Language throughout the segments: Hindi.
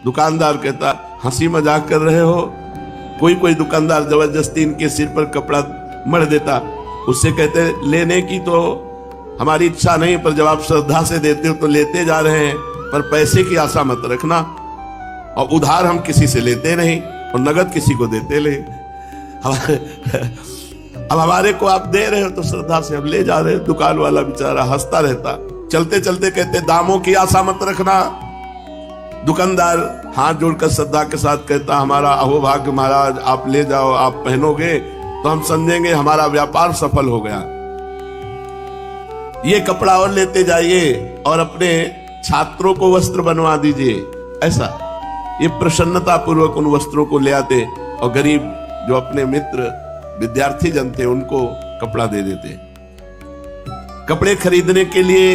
दुकानदार कहता हंसी मजाक कर रहे हो। कोई कोई दुकानदार जबरदस्ती इनके सिर पर कपड़ा मढ़ देता। उससे कहते लेने की तो हमारी इच्छा नहीं, पर जब आप श्रद्धा से देते हो तो लेते जा रहे हैं, पर पैसे की आशा मत रखना। और उधार हम किसी से लेते नहीं और नगद किसी को देते नहीं। अब हमारे को आप दे रहे हो तो श्रद्धा से हम ले जा रहे हैं। दुकान वाला बेचारा हंसता रहता। चलते चलते कहते दामों की आशा मत रखना। दुकानदार हाथ जोड़कर श्रद्धा के साथ कहता हमारा अहोभाग्य महाराज, आप ले जाओ, आप पहनोगे तो हम समझेंगे हमारा व्यापार सफल हो गया। ये कपड़ा और लेते जाइए और अपने छात्रों को वस्त्र बनवा दीजिए। ऐसा ये प्रसन्नता पूर्वक उन वस्त्रों को ले आते और गरीब जो अपने मित्र विद्यार्थी जन थे उनको कपड़ा दे देते। कपड़े खरीदने के लिए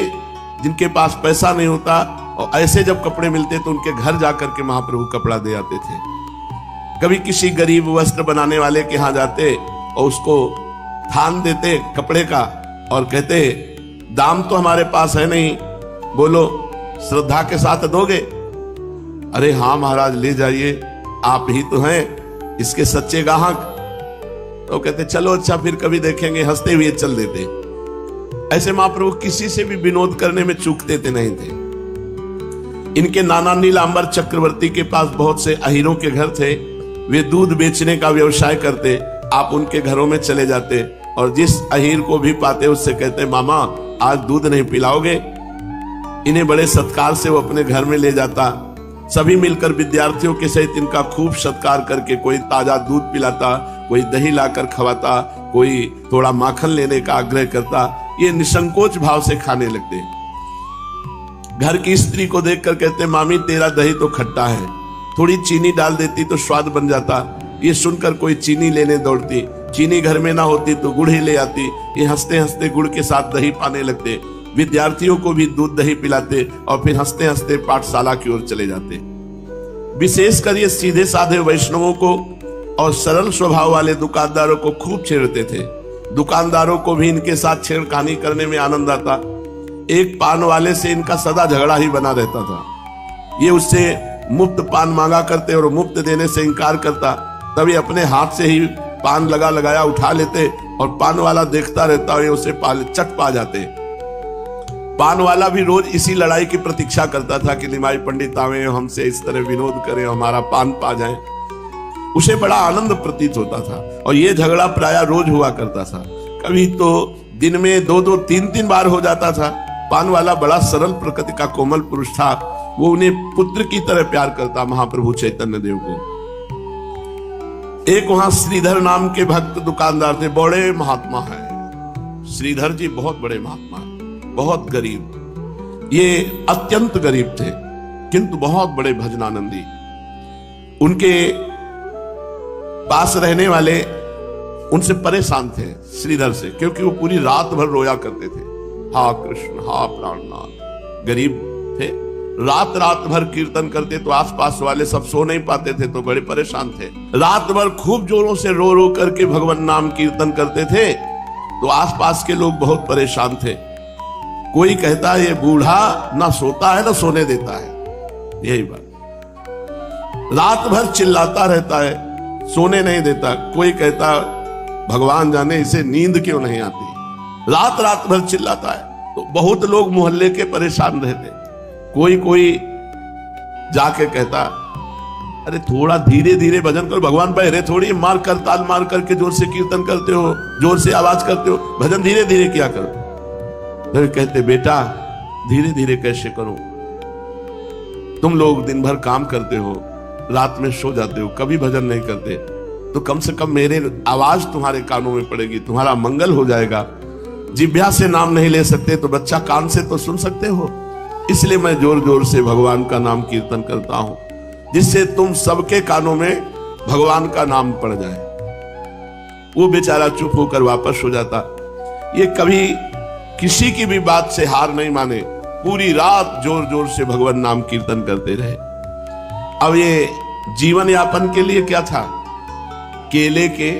जिनके पास पैसा नहीं होता और ऐसे जब कपड़े मिलते तो उनके घर जाकर के महाप्रभु कपड़ा दे आते थे। कभी किसी गरीब वस्त्र बनाने वाले के यहां जाते और उसको थान देते कपड़े का और कहते दाम तो हमारे पास है नहीं, बोलो श्रद्धा के साथ दोगे? अरे हाँ महाराज ले जाइए, आप ही तो हैं इसके सच्चे ग्राहक। तो कहते चलो अच्छा फिर कभी देखेंगे, हंसते हुए चल देते। ऐसे महाप्रभु किसी से भी विनोद करने में चूकते थे नहीं थे। इनके नाना नीलांबर चक्रवर्ती के पास बहुत से अहीरों के घर थे। वे दूध बेचने का व्यवसाय करते। आप उनके घरों में चले जाते और जिस अहीर को भी पाते उससे कहते मामा आज दूध नहीं पिलाओगे? इन्हें बड़े सत्कार से वो अपने घर में ले जाता। सभी मिलकर विद्यार्थियों के सहित इनका खूब सत्कार करके कोई ताजा दूध पिलाता, कोई दही लाकर खवाता, कोई थोड़ा माखन लेने का आग्रह करता। ये निसंकोच भाव से खाने लगते। घर की स्त्री को देखकर कहते मामी तेरा दही तो खट्टा है, थोड़ी चीनी डाल देती तो स्वाद बन जाता। ये सुनकर कोई चीनी लेने दौड़ती, चीनी घर में ना होती तो गुड़ ही ले आती। ये हंसते हंसते गुड़ के साथ दही पाने लगते। विद्यार्थियों को भी दूध दही पिलाते और फिर हंसते हंसते पाठशाला की ओर चले जाते। विशेषकर ये सीधे साधे वैष्णवों को और सरल स्वभाव वाले दुकानदारों को खूब छेड़ते थे। दुकानदारों को भी इनके साथ छेड़खानी करने में आनंद आता। एक पान वाले से इनका सदा झगड़ा ही बना रहता था। ये उससे मुफ्त पान मांगा करते और मुफ्त देने से इनकार करता। तभी अपने हाथ से ही पान लगाया उठा लेते और पान वाला देखता रहता और ये उसे चट पा जाते। पान वाला भी रोज इसी लड़ाई की प्रतीक्षा करता था कि निमाई पंडित आवे, हमसे इस तरह विनोद करें, हमारा पान पा जाए। उसे बड़ा आनंद प्रतीत होता था और ये झगड़ा प्रायः रोज हुआ करता था। कभी तो दिन में 2-2, 3-3 बार हो जाता था। पान वाला बड़ा सरल प्रकृति का कोमल पुरुष था। वो उन्हें पुत्र की तरह प्यार करता महाप्रभु चैतन्य देव को। एक वहां श्रीधर नाम के भक्त दुकानदार थे, बड़े महात्मा हैं। श्रीधर जी बहुत बड़े महात्मा हैं, बहुत गरीब। ये अत्यंत गरीब थे किंतु बहुत बड़े भजनानंदी। उनके पास रहने वाले उनसे परेशान थे श्रीधर से, क्योंकि वो पूरी रात भर रोया करते थे, हा कृष्ण हा प्राणनाथ। गरीब थे, रात भर कीर्तन करते तो आसपास वाले सब सो नहीं पाते थे, तो बड़े परेशान थे। रात भर खूब जोरों से रो रो करके भगवान नाम कीर्तन करते थे, तो आसपास के लोग बहुत परेशान थे। कोई कहता है ये बूढ़ा ना सोता है ना सोने देता है, यही बात। रात भर चिल्लाता रहता है, सोने नहीं देता। कोई कहता भगवान जाने इसे नींद क्यों नहीं आती, रात भर चिल्लाता है। तो बहुत लोग मोहल्ले के परेशान रहते। कोई जाके कहता अरे थोड़ा धीरे धीरे भजन करो, भगवान बहरे थोड़ी, मार कर ताल मार करके जोर से कीर्तन करते हो, जोर से आवाज करते हो, भजन धीरे धीरे किया करो। फिर कहते बेटा धीरे धीरे कैसे करो, तुम लोग दिन भर काम करते हो, रात में सो जाते हो, कभी भजन नहीं करते, तो कम से कम मेरे आवाज तुम्हारे कानों में पड़ेगी, तुम्हारा मंगल हो जाएगा। जिह्वा से नाम नहीं ले सकते तो बच्चा कान से तो सुन सकते हो, इसलिए मैं जोर जोर से भगवान का नाम कीर्तन करता हूं, जिससे तुम सबके कानों में भगवान का नाम पड़ जाए। वो बेचारा चुप होकर वापस हो जाता। ये कभी किसी की भी बात से हार नहीं माने, पूरी रात जोर जोर से भगवान नाम कीर्तन करते रहे। अब ये जीवन यापन के लिए क्या था, केले के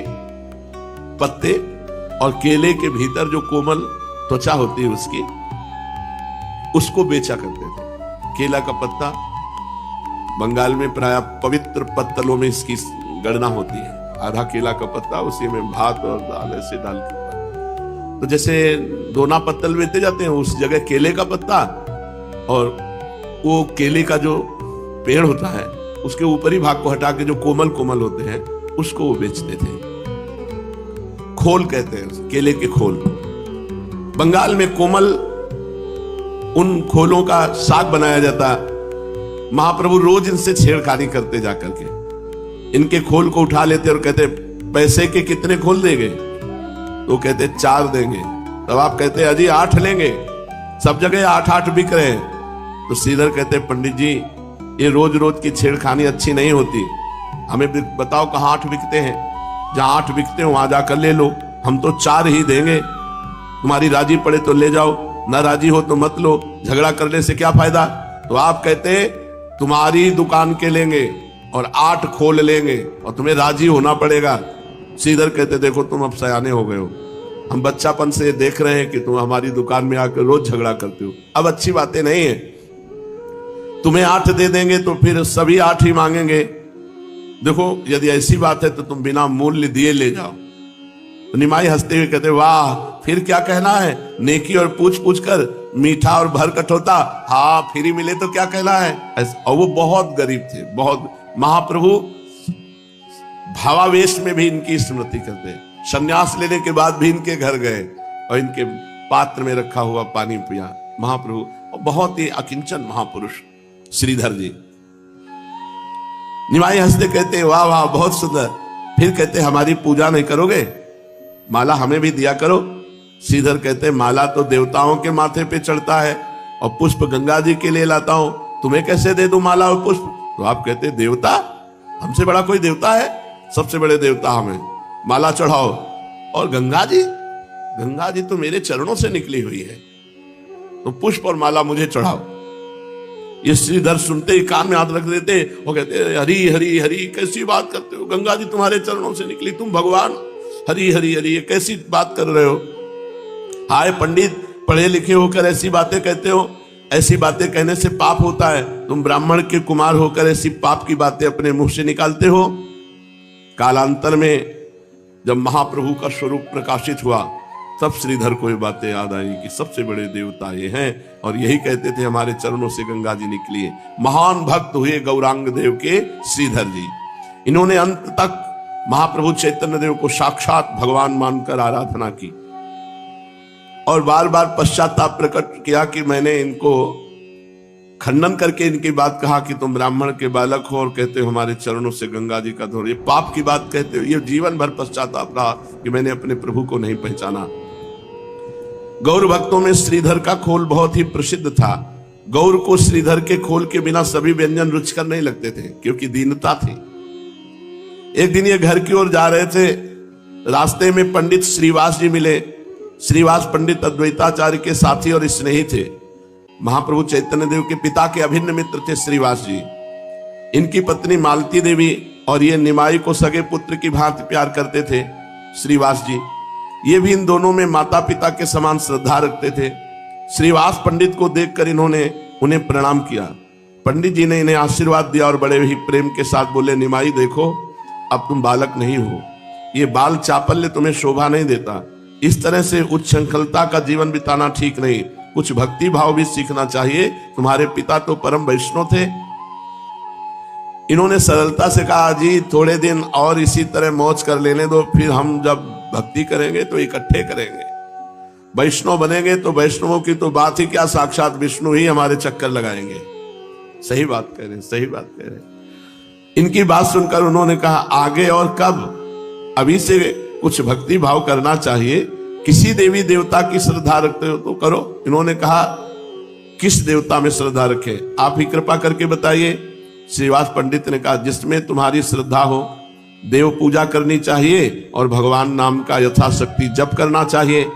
पत्ते और केले के भीतर जो कोमल त्वचा होती है उसको बेचा करते थे। केला का पत्ता बंगाल में प्राय पवित्र पत्तलों में इसकी गणना होती है। आधा केला का पत्ता, उसी में भात और दाल ऐसे डाल के, तो जैसे दोना पत्तल बेचे जाते हैं उस जगह केले का पत्ता, और वो केले का जो पेड़ होता है उसके ऊपरी भाग को हटा के जो कोमल कोमल होते हैं उसको वो बेचते थे। खोल कहते हैं, केले के खोल। बंगाल में कोमल उन खोलों का साग बनाया जाता। महाप्रभु रोज इनसे छेड़खानी करते जाकर के, इनके खोल को उठा लेते और कहते पैसे के कितने खोल देंगे? तो कहते 4 देंगे। तब आप कहते अजी 8 लेंगे, सब जगह 8-8 बिक रहे हैं। तो श्रीधर कहते पंडित जी ये रोज रोज की छेड़खानी अच्छी नहीं होती, हमें बताओ कहाँ 8 बिकते हैं, जहां 8 बिकते हो वहां जाकर ले लो, हम तो 4 ही देंगे, तुम्हारी राजी पड़े तो ले जाओ, ना राजी हो तो मत लो, झगड़ा करने से क्या फायदा। तो आप कहते तुम्हारी दुकान के लेंगे और 8 खोल लेंगे और तुम्हें राजी होना पड़ेगा। श्रीधर कहते देखो तुम अब सयाने हो गए हो, हम बच्चापन से देख रहे हैं कि तुम हमारी दुकान में आकर रोज झगड़ा करते हो, अब अच्छी बातें नहीं है, तुम्हें 8 दे देंगे तो फिर सभी 8 ही मांगेंगे, देखो यदि ऐसी बात है तो तुम बिना मूल्य दिए ले जाओ। तो निमाई हंसते हुए कहते वाह फिर क्या कहना है, नेकी और पूछ पूछ कर मीठा और भर कठोता, हाँ फ्री मिले तो क्या कहना है। और वो बहुत गरीब थे, बहुत। महाप्रभु भावावेश में भी इनकी स्मृति करते, संन्यास लेने के बाद भी इनके घर गए और इनके पात्र में रखा हुआ पानी पिया महाप्रभु। और बहुत ही अकिंचन महापुरुष श्रीधर जी। निमाई हंसते कहते वाह वाह बहुत सुंदर, फिर कहते हमारी पूजा नहीं करोगे, माला हमें भी दिया करो। श्रीधर कहते माला तो देवताओं के माथे पे चढ़ता है और पुष्प गंगा जी के लिए लाता हूं, तुम्हें कैसे दे दूं माला और पुष्प। तो आप कहते देवता, हमसे बड़ा कोई देवता है, सबसे बड़े देवता हमें, माला चढ़ाओ। और गंगा जी तो मेरे चरणों से निकली हुई है, तो पुष्प और माला मुझे चढ़ाओ। ये श्रीधर सुनते ही कान में हाथ रख देते और कहते हरी हरी हरी, कैसी बात करते हो, गंगा जी तुम्हारे चरणों से निकली, तुम भगवान, हरी हरी हरी, ये कैसी बात कर रहे हो। हाय पंडित, पढ़े लिखे होकर ऐसी बातें कहते हो, ऐसी बातें कहने से पाप होता है, तुम ब्राह्मण के कुमार होकर ऐसी पाप की बातें अपने मुंह से निकालते हो। कालांतर में जब महाप्रभु का स्वरूप प्रकाशित हुआ तब श्रीधर को ये बातें याद आई कि सबसे बड़े देवता ये हैं, और यही कहते थे हमारे चरणों से गंगा जी निकली है। महान भक्त हुए गौरांग देव के श्रीधर जी। इन्होंने अंत तक महाप्रभु चैतन्य देव को साक्षात भगवान मानकर आराधना की और बार बार पश्चाताप प्रकट किया कि मैंने इनको खंडन करके इनकी बात कहा कि तुम ब्राह्मण के बालक हो और कहते हो हमारे चरणों से गंगा जी का धोर, ये पाप की बात कहते हो। ये जीवन भर पश्चाताप रहा कि मैंने अपने प्रभु को नहीं पहचाना। गौर भक्तों में श्रीधर का खोल बहुत ही प्रसिद्ध था। गौर को श्रीधर के खोल के बिना सभी व्यंजन रुचिकर नहीं लगते थे, क्योंकि दीनता थी। एक दिन ये घर की ओर जा रहे थे, रास्ते में पंडित श्रीवास जी मिले। श्रीवास पंडित अद्वैताचार्य के साथी और स्नेही थे। महाप्रभु चैतन्य देव के पिता के अभिन्न मित्र थे श्रीवास जी। इनकी पत्नी मालती देवी और ये निमाई को सगे पुत्र की भांति प्यार करते थे श्रीवास जी। ये भी इन दोनों में माता पिता के समान श्रद्धा रखते थे। श्रीवास पंडित को देखकर इन्होंने उन्हें प्रणाम किया। पंडित जी ने इन्हें आशीर्वाद दिया और बड़े ही प्रेम के साथ बोले, निमाई देखो अब तुम बालक नहीं हो, ये बाल चापल्य तुम्हें शोभा नहीं देता, इस तरह से उच्छृंखलता का जीवन बिताना ठीक नहीं, कुछ भक्ति भाव भी सीखना चाहिए, तुम्हारे पिता तो परम वैष्णव थे। इन्होंने सरलता से कहा, जी थोड़े दिन और इसी तरह मौज कर लेने दो, फिर हम जब भक्ति करेंगे तो इकट्ठे करेंगे, वैष्णव बनेंगे तो वैष्णवों की तो बात ही क्या, साक्षात विष्णु ही हमारे चक्कर लगाएंगे। सही बात कह रहे, सही बात कह रहे। इनकी बात सुनकर उन्होंने कहा, आगे और कब, अभी से कुछ भक्ति भाव करना चाहिए, किसी देवी देवता की श्रद्धा रखते हो तो करो। इन्होंने कहा, किस देवता में श्रद्धा रखे, आप ही कृपा करके बताइए। श्रीवास पंडित ने कहा, जिसमें तुम्हारी श्रद्धा हो, देव पूजा करनी चाहिए और भगवान नाम का यथाशक्ति जप करना चाहिए।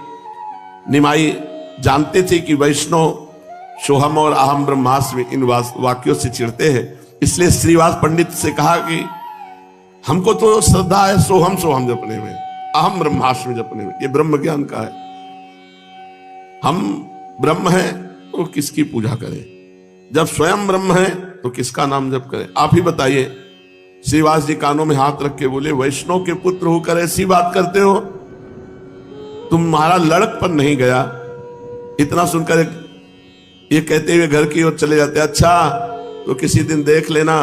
निमाई जानते थे कि वैष्णव सोहम और अहम ब्रह्मास्मि इन वाक्यों से चिढ़ते हैं, इसलिए श्रीवास पंडित से कहा कि हमको तो श्रद्धा है सोहम सोहम जपने में, अहम ब्रह्मास्मि जपने में, ये ब्रह्म ज्ञान का है। हम ब्रह्म हैं तो किसकी पूजा करें, जब स्वयं ब्रह्म है तो किसका नाम जप करें, आप ही बताइए। श्रीवास जी कानों में हाथ रख के बोले, वैष्णव के पुत्र होकर ऐसी बात करते हो, तुम्हारा लड़कपन नहीं गया। इतना सुनकर ये कहते हुए घर की ओर चले जाते, अच्छा तो किसी दिन देख लेना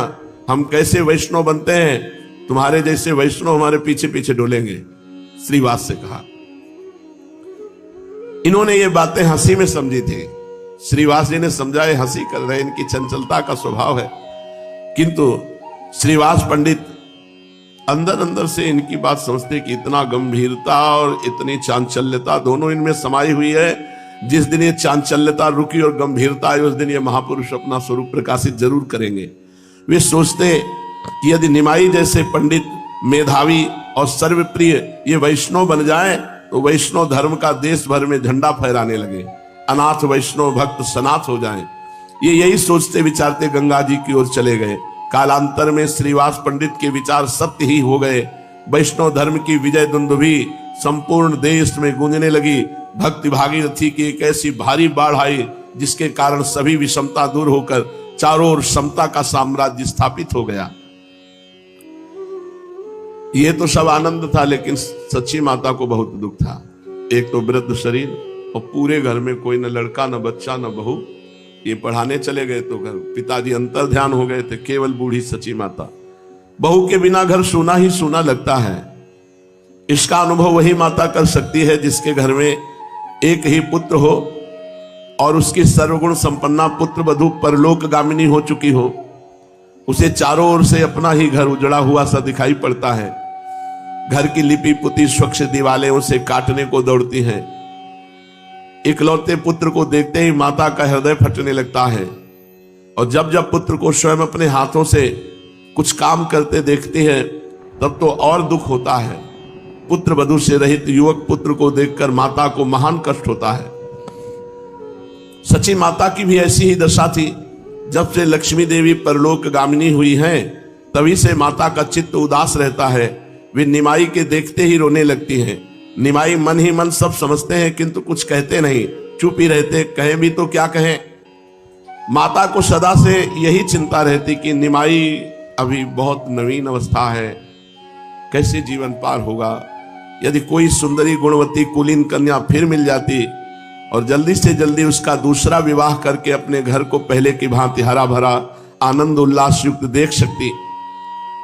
हम कैसे वैष्णव बनते हैं, तुम्हारे जैसे वैष्णव हमारे पीछे पीछे डोलेंगे, श्रीवास से कहा। इन्होंने ये बातें हंसी में समझी थी। श्रीवास जी ने समझा ये हंसी कर रहे, इनकी चंचलता का स्वभाव है। किंतु श्रीवास पंडित अंदर अंदर से इनकी बात समझते कि इतना गंभीरता और इतनी चांचल्यता दोनों इनमें समाई हुई है। जिस दिन ये चांचल्यता रुकी और गंभीरता आई, उस दिन ये महापुरुष अपना स्वरूप प्रकाशित जरूर करेंगे। वे सोचते कि यदि निमाई जैसे पंडित, मेधावी और सर्वप्रिय ये वैष्णव बन जाए तो वैष्णव धर्म का देश भर में झंडा फहराने लगे, अनाथ वैष्णव भक्त सनाथ हो जाएं। ये यही सोचते विचारते गंगा जी की ओर चले गए। कालांतर में श्रीवास पंडित के विचार सत्य ही हो गए। वैष्णव धर्म की विजय दुंदुभी संपूर्ण देश में गूंजने लगी। भक्ति भागीरथी की एक ऐसी भारी बाढ़ आई जिसके कारण सभी विषमता दूर होकर चारों ओर समता का साम्राज्य स्थापित हो गया। ये तो सब आनंद था, लेकिन सच्ची माता को बहुत दुख था। एक तो वृद्ध शरीर और पूरे घर में कोई न लड़का न बच्चा न बहू। ये पढ़ाने चले गए तो घर पिताजी अंतर ध्यान हो गए थे, केवल बूढ़ी सच्ची माता। बहू के बिना घर सूना ही सूना लगता है। इसका अनुभव वही माता कर सकती है जिसके घर में एक ही पुत्र हो और उसकी सर्वगुण संपन्ना पुत्र वधू परलोकगामिनी हो चुकी हो। उसे चारों ओर से अपना ही घर उजड़ा हुआ सा दिखाई पड़ता है। घर की लिपि पुती स्वच्छ दीवारें उसे काटने को दौड़ती हैं। इकलौते पुत्र को देखते ही माता का हृदय फटने लगता है, और जब जब पुत्र को स्वयं अपने हाथों से कुछ काम करते देखती है तब तो और दुख होता है। पुत्र वधू से रहित युवक पुत्र को देखकर माता को महान कष्ट होता है। सच्ची माता की भी ऐसी ही दशा थी। जब से लक्ष्मी देवी परलोकगामिनी हुई हैं, तभी से माता का चित्त उदास रहता है। वे निमाई के देखते ही रोने लगती हैं। निमाई मन ही मन सब समझते हैं किंतु कुछ कहते नहीं, चुप ही रहते। कहें भी तो क्या कहें। माता को सदा से यही चिंता रहती कि निमाई अभी बहुत नवीन अवस्था है, कैसे जीवन पार होगा। यदि कोई सुंदरी गुणवती कुलीन कन्या फिर मिल जाती और जल्दी से जल्दी उसका दूसरा विवाह करके अपने घर को पहले की भांति हरा भरा आनंद उल्लास युक्त देख सकती।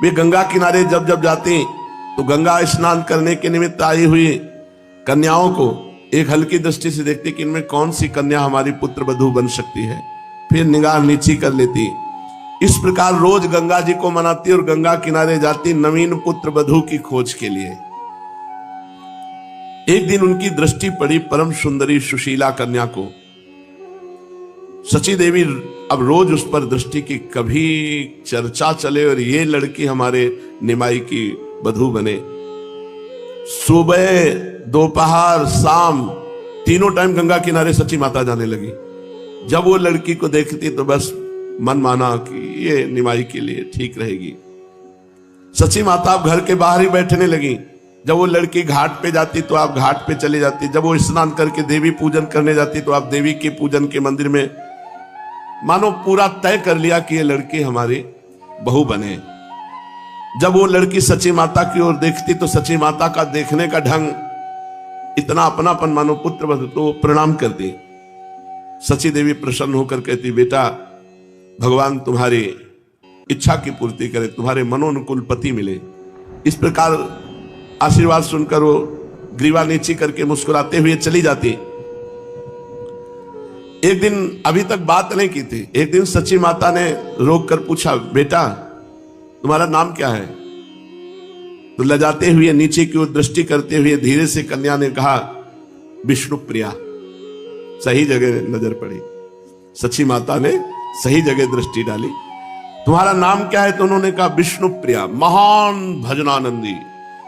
वे गंगा किनारे जब जब जाती तो गंगा स्नान करने के निमित्त आई हुई कन्याओं को एक हल्की दृष्टि से देखती कि इनमें कौन सी कन्या हमारी पुत्र वधू बन सकती है, फिर निगाह नीची कर लेती। इस प्रकार रोज गंगा जी को मनाती और गंगा किनारे जाती नवीन पुत्र वधू की खोज के लिए। एक दिन उनकी दृष्टि पड़ी परम सुंदरी सुशीला कन्या को। सची देवी अब रोज उस पर दृष्टि की कभी चर्चा चले और ये लड़की हमारे निमाई की वधू बने। सुबह दोपहर शाम तीनों टाइम गंगा किनारे सची माता जाने लगी। जब वो लड़की को देखती तो बस मन माना कि ये निमाई के लिए ठीक रहेगी। सची माता अब घर के बाहर ही बैठने लगी। जब वो लड़की घाट पे जाती तो आप घाट पे चली जाती। जब वो स्नान करके देवी पूजन करने जाती तो आप देवी के पूजन के मंदिर में, मानो पूरा तय कर लिया कि ये लड़की हमारी बहू बने। जब वो लड़की सची माता की ओर देखती तो सची माता का देखने का ढंग इतना अपनापन, मानो पुत्र वधू। तो प्रणाम करती। सची देवी प्रसन्न होकर कहती, बेटा भगवान तुम्हारी इच्छा की पूर्ति करे, तुम्हारे मनोनुकूल पति मिले। इस प्रकार आशीर्वाद सुनकर वो ग्रीवा नीची करके मुस्कुराते हुए चली जाती। एक दिन, अभी तक बात नहीं की थी, एक दिन सची माता ने रोक कर पूछा, बेटा तुम्हारा नाम क्या है? तो लजाते हुए नीचे की ओर दृष्टि करते हुए धीरे से कन्या ने कहा, विष्णुप्रिया। सही जगह नजर पड़ी। सची माता ने सही जगह दृष्टि डाली। तुम्हारा नाम क्या है? तो उन्होंने कहा विष्णुप्रिया। महान भजनानंदी,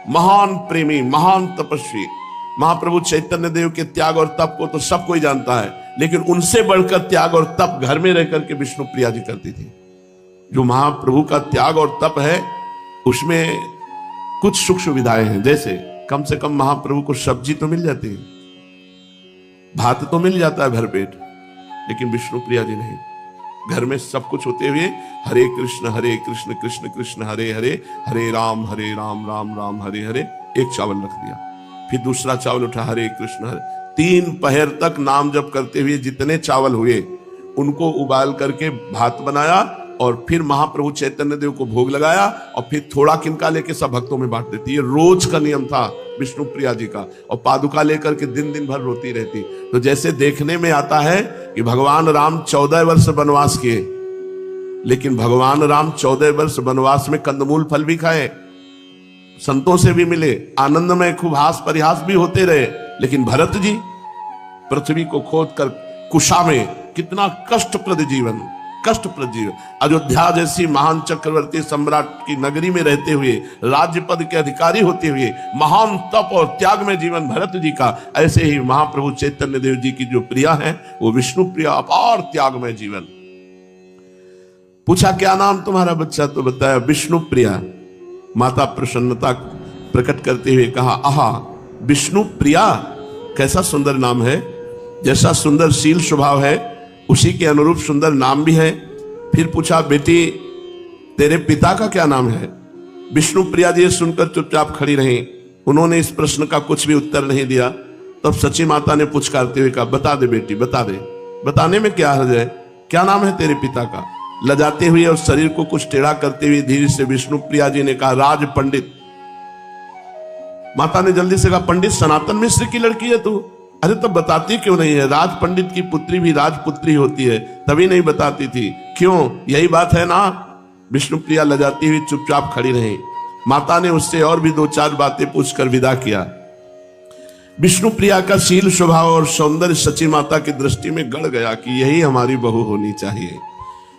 महान प्रेमी, महान तपस्वी महाप्रभु चैतन्य देव के त्याग और तप को तो सब कोई जानता है, लेकिन उनसे बढ़कर त्याग और तप घर में रहकर के विष्णुप्रिया जी करती थी। जो महाप्रभु का त्याग और तप है उसमें कुछ सुख सुविधाएं हैं, जैसे कम से कम महाप्रभु को सब्जी तो मिल जाती है, भात तो मिल जाता है भरपेट, लेकिन विष्णुप्रिया जी नहीं। घर में सब कुछ होते हुए हरे कृष्ण कृष्ण कृष्ण हरे हरे, हरे राम राम राम हरे हरे, एक चावल रख दिया। फिर दूसरा चावल उठा, हरे कृष्ण हरे। 3 पहर तक नाम जप करते हुए जितने चावल हुए उनको उबाल करके भात बनाया और फिर महाप्रभु चैतन्य देव को भोग लगाया और फिर थोड़ा किनका लेके सब भक्तों में बांट देती। ये रोज का नियम था विष्णु प्रिया जी का। और पादुका लेकर के दिन दिन भर रोती रहती। तो जैसे देखने में आता है कि भगवान राम 14 वर्ष वनवास किए, लेकिन भगवान राम 14 वर्ष वनवास में कंदमूल फल भी खाए, संतों से भी मिले, आनंद में खूब हास परिहास भी होते रहे। लेकिन भरत जी पृथ्वी को खोद कर कुशा में कितना कष्टप्रद जीवन, कष्टप्रद जीवन, अयोध्या जैसी महान चक्रवर्ती सम्राट की नगरी में रहते हुए, राज्य पद के अधिकारी होते हुए महान तप और त्याग में जीवन भरत जी का। ऐसे ही महाप्रभु चैतन्य देव जी की जो प्रिया है वो विष्णु प्रिया, अपार त्याग में जीवन। पूछा क्या नाम तुम्हारा बच्चा? तो बताया विष्णु प्रिया। माता प्रसन्नता प्रकट करते हुए कहा, आहा विष्णु प्रिया, कैसा सुंदर नाम है। जैसा सुंदर शील स्वभाव है उसी के अनुरूप सुंदर नाम भी है। फिर पूछा बेटी तेरे पिता का क्या नाम है? विष्णु प्रिया जी सुनकर चुपचाप खड़ी रही। उन्होंने इस प्रश्न का कुछ भी उत्तर नहीं दिया। तब सची माता ने पुचकारते हुए कहा, बता दे बेटी, बता दे। बताने में क्या हर्ज है? क्या नाम है तेरे पिता का? लजाते हुए और शरीर को कुछ टेढ़ा करते हुए धीरे से विष्णु प्रिया जी ने कहा, राज पंडित। माता ने जल्दी से कहा, पंडित सनातन मिश्र की लड़की है तू? अरे तब बताती क्यों नहीं है? राज पंडित की पुत्री भी राजपुत्री होती है, तभी नहीं बताती थी। क्यों? यही बात है ना। विष्णु प्रिया लजाती हुई चुपचाप खड़ी रही। माता ने उससे और भी 2-4 बातें पूछकर विदा किया। विष्णु प्रिया का शील स्वभाव और सौंदर्य सची माता की दृष्टि में गड़ गया कि यही हमारी बहू होनी चाहिए।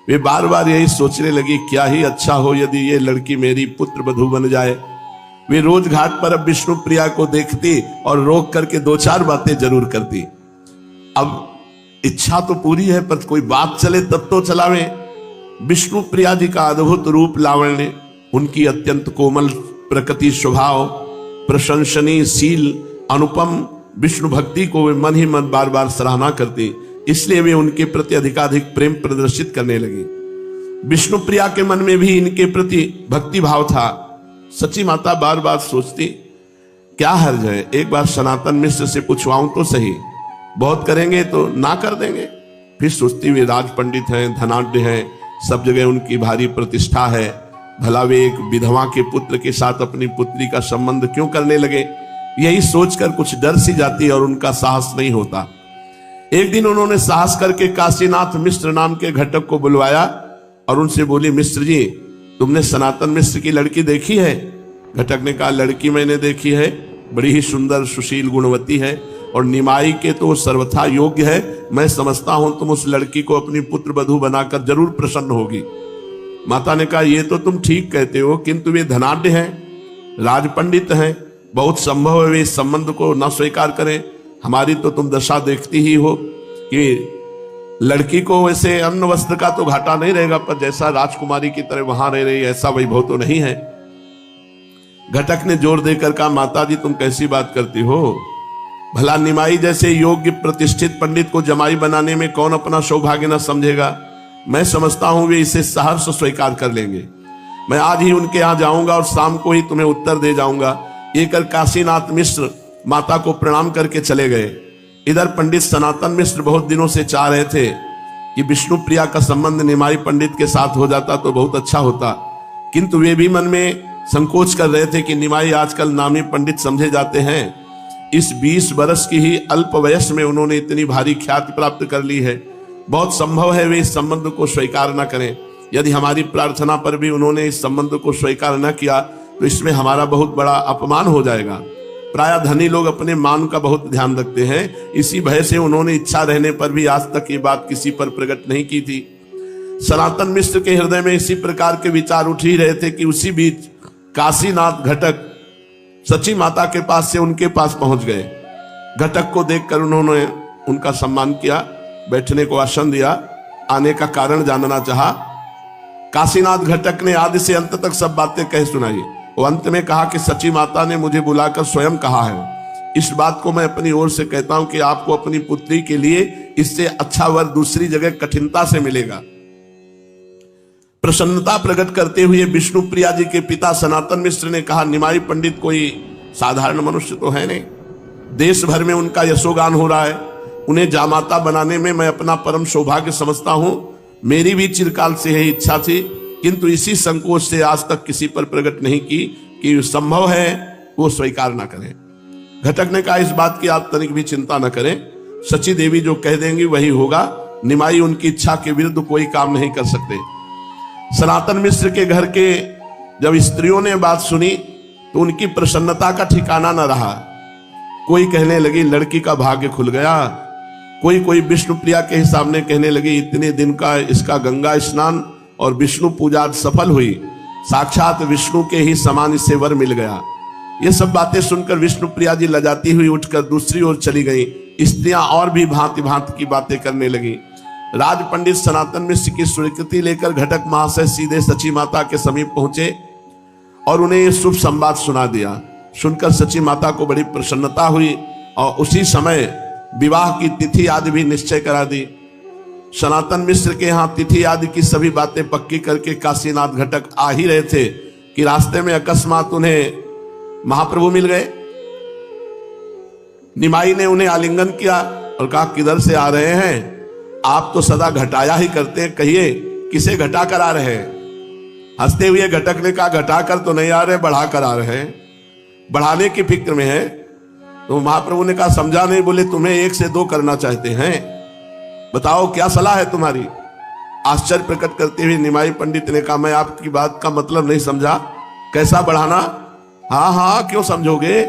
वे बार बार यही सोचने लगी, क्या ही अच्छा हो यदि ये लड़की मेरी पुत्र वधू बन जाए। वे रोज घाट पर अब विष्णु प्रिया को देखती और रोक करके 2-4 बातें जरूर करती। अब इच्छा तो पूरी है पर कोई बात चले तब तो चलावे। विष्णु प्रिया जी का अद्भुत रूप लावण्य, उनकी अत्यंत कोमल प्रकृति स्वभाव, प्रशंसनीय शील, अनुपम विष्णु भक्ति को वे मन ही मन बार बार सराहना करती। इसलिए वे उनके प्रति अधिकाधिक प्रेम प्रदर्शित करने लगी। विष्णु प्रिया के मन में भी इनके प्रति भक्ति भाव था। सची माता बार बार सोचती, क्या हर्ज है, एक बार सनातन मिश्र से पूछवाऊं तो सही, बहुत करेंगे तो ना कर देंगे। फिर सोचती वे राज पंडित हैं, धनाढ्य हैं, सब जगह उनकी भारी प्रतिष्ठा है, भला वे एक विधवा के पुत्र के साथ अपनी पुत्री का संबंध क्यों करने लगे। यही सोचकर कुछ डर सी जाती और उनका साहस नहीं होता। एक दिन उन्होंने साहस करके काशीनाथ मिश्र नाम के घटक को बुलवाया और उनसे बोली, मिश्र जी तुमने सनातन मिश्र की लड़की देखी है? घटक ने कहा, लड़की मैंने देखी है, बड़ी ही सुंदर सुशील गुणवती है और निमाई के तो सर्वथा योग्य है। मैं समझता हूं तुम उस लड़की को अपनी पुत्र वधू बनाकर जरूर प्रसन्न होगी। माता ने कहा, ये तो तुम ठीक कहते हो, किंतु वे धनाढ्य हैं, राज पंडित हैं, बहुत संभव है वे इस संबंध को न स्वीकार करें। हमारी तो तुम दशा देखती ही हो कि लड़की को वैसे अन्न वस्त्र का तो घाटा नहीं रहेगा, पर जैसा राजकुमारी की तरह वहां रह रही ऐसा वैभव तो नहीं है। घटक ने जोर देकर कहा, माता जी तुम कैसी बात करती हो? भला निमाई जैसे योग्य प्रतिष्ठित पंडित को जमाई बनाने में कौन अपना सौभाग्य न समझेगा। मैं समझता हूं वे इसे सहर्ष स्वीकार कर लेंगे। मैं आज ही उनके यहां जाऊंगा और शाम को ही तुम्हें उत्तर दे जाऊंगा। ये कर काशीनाथ मिश्र माता को प्रणाम करके चले गए। इधर पंडित सनातन मिश्र बहुत दिनों से चाह रहे थे कि विष्णु प्रिया का संबंध निमाई पंडित के साथ हो जाता तो बहुत अच्छा होता, किंतु वे भी मन में संकोच कर रहे थे कि निमाई आजकल नामी पंडित समझे जाते हैं। इस 20 वर्ष की ही अल्प वयस में उन्होंने इतनी भारी ख्याति प्राप्त कर ली है, बहुत संभव है वे इस संबंध को स्वीकार न करें। यदि हमारी प्रार्थना पर भी उन्होंने इस संबंध को स्वीकार न किया तो इसमें हमारा बहुत बड़ा अपमान हो जाएगा। प्राय धनी लोग अपने मान का बहुत ध्यान रखते हैं, इसी भय से उन्होंने इच्छा रहने पर भी आज तक ये बात किसी पर प्रकट नहीं की थी। सनातन मिश्र के हृदय में इसी प्रकार के विचार उठ ही रहे थे कि उसी बीच काशीनाथ घटक सची माता के पास से उनके पास पहुंच गए। घटक को देखकर उन्होंने उनका सम्मान किया, बैठने को आसन दिया, आने का कारण जानना चाहा। काशीनाथ घटक ने आदि से अंत तक सब बातें कह सुनाई। वो अंत में कहा कि सची माता ने मुझे बुलाकर स्वयं कहा है, इस बात को मैं अपनी ओर से कहता हूं कि आपको अपनी पुत्री के लिए इससे अच्छा वर दूसरी जगह कठिनता से मिलेगा। प्रसन्नता प्रकट करते हुए विष्णु प्रिया जी के पिता सनातन मिश्र ने कहा, निमाई पंडित कोई साधारण मनुष्य तो है नहीं, देश भर में उनका यशोगान हो रहा है, उन्हें जामाता बनाने में मैं अपना परम सौभाग्य समझता हूं। मेरी भी चिरकाल से यही इच्छा थी, किंतु इसी संकोच से आज तक किसी पर प्रकट नहीं की कि संभव है वो स्वीकार ना करें। घटक ने कहा, इस बात की आप तनिक भी चिंता न करें, सची देवी जो कह देंगी वही होगा। निमाई उनकी इच्छा के विरुद्ध कोई काम नहीं कर सकते। सनातन मिश्र के घर के जब स्त्रियों ने बात सुनी तो उनकी प्रसन्नता का ठिकाना न रहा। कोई कहने लगी लड़की का भाग्य खुल गया, कोई विष्णु प्रिया के सामने कहने लगी इतने दिन का इसका गंगा स्नान और विष्णु पूजा सफल हुई, साक्षात विष्णु के ही समान इसे वर मिल गया। ये सब बातें सुनकर विष्णु प्रिया जी लजाती हुई उठकर दूसरी ओर चली गई। स्त्रियां और भी भांति भांति की बातें करने लगी। राज पंडित सनातन मिश्र की स्वीकृति लेकर घटक महाशय सीधे सची माता के समीप पहुंचे और उन्हें यह शुभ संवाद सुना दिया। सुनकर सची माता को बड़ी प्रसन्नता हुई और उसी समय विवाह की तिथि आदि भी निश्चय करा दी। सनातन मिश्र के यहाँ तिथि आदि की सभी बातें पक्की करके काशीनाथ घटक आ ही रहे थे कि रास्ते में अकस्मात उन्हें महाप्रभु मिल गए। निमाई ने उन्हें आलिंगन किया और कहा, किधर से आ रहे हैं? आप तो सदा घटाया ही करते हैं, कहिए किसे घटा कर आ रहे हैं? हंसते हुए घटक ने कहा, घटा कर तो नहीं आ रहे, बढ़ा कर आ रहे हैं, बढ़ाने की फिक्र में है। तो महाप्रभु ने कहा, समझा नहीं। बोले, तुम्हें 1 से 2 करना चाहते हैं, बताओ क्या सलाह है तुम्हारी? आश्चर्य प्रकट करते हुए निमाई पंडित ने कहा, मैं आपकी बात का मतलब नहीं समझा, कैसा बढ़ाना? हाँ हाँ क्यों समझोगे?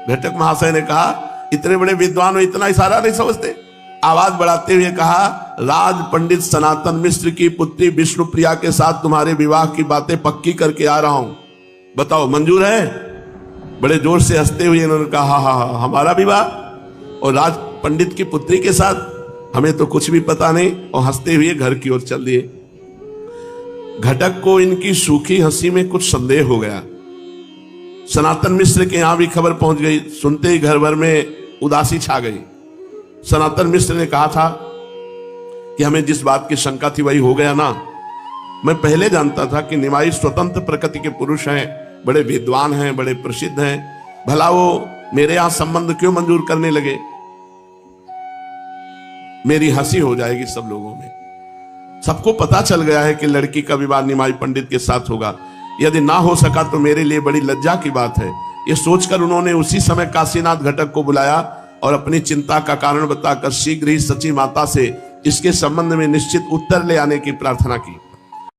घटक महाशय ने कहा, इतने बड़े विद्वान हो, इतना इशारा नहीं समझते? आवाज बढ़ाते हुए कहा, राज पंडित सनातन मिश्र की पुत्री विष्णु प्रिया के साथ तुम्हारे विवाह की बातें पक्की करके आ रहा हूं, बताओ मंजूर है? बड़े जोर से हंसते हुए इन्होंने कहा, हाँ, हमारा विवाह और राज पंडित की पुत्री के साथ? हमें तो कुछ भी पता नहीं। और हंसते हुए घर की ओर चल दिए। घटक को इनकी सूखी हंसी में कुछ संदेह हो गया। सनातन मिश्र के यहां भी खबर पहुंच गई। सुनते ही घर भर में उदासी छा गई। सनातन मिश्र ने कहा था कि हमें जिस बात की शंका थी वही हो गया ना। मैं पहले जानता था कि निमाई स्वतंत्र प्रकृति के पुरुष हैं, बड़े विद्वान हैं, बड़े प्रसिद्ध हैं, भला वो मेरे यहां संबंध क्यों मंजूर करने लगे? मेरी हंसी हो जाएगी सब लोगों में। सबको पता चल गया है कि लड़की का विवाह निमाई पंडित के साथ होगा। यदि ना हो सका तो मेरे लिए बड़ी लज्जा की बात है। ये सोचकर उन्होंने उसी समय काशीनाथ घटक को बुलाया और अपनी चिंता का कारण बताकर शीघ्र ही सची माता से इसके संबंध में निश्चित उत्तर ले आने की प्रार्थना की।